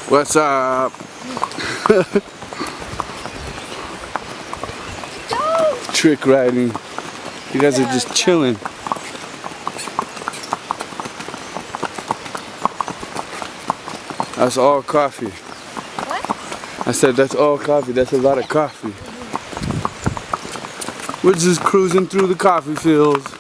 What's up? Trick riding. You guys are just chilling. That's all coffee. What? I said that's all coffee. That's a lot of coffee. We're just cruising through the coffee fields.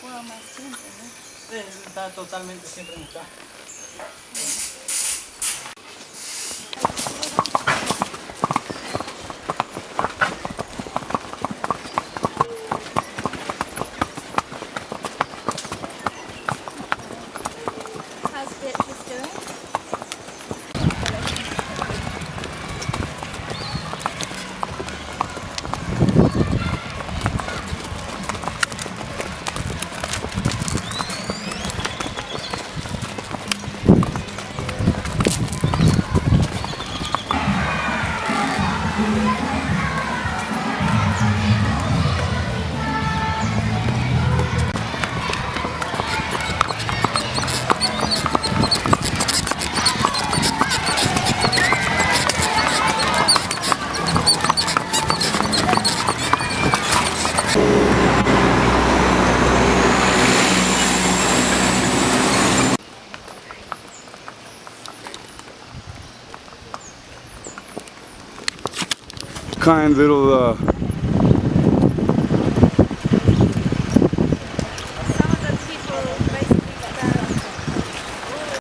You almost está totalmente siempre en está. How's Beatrice doing? Kind little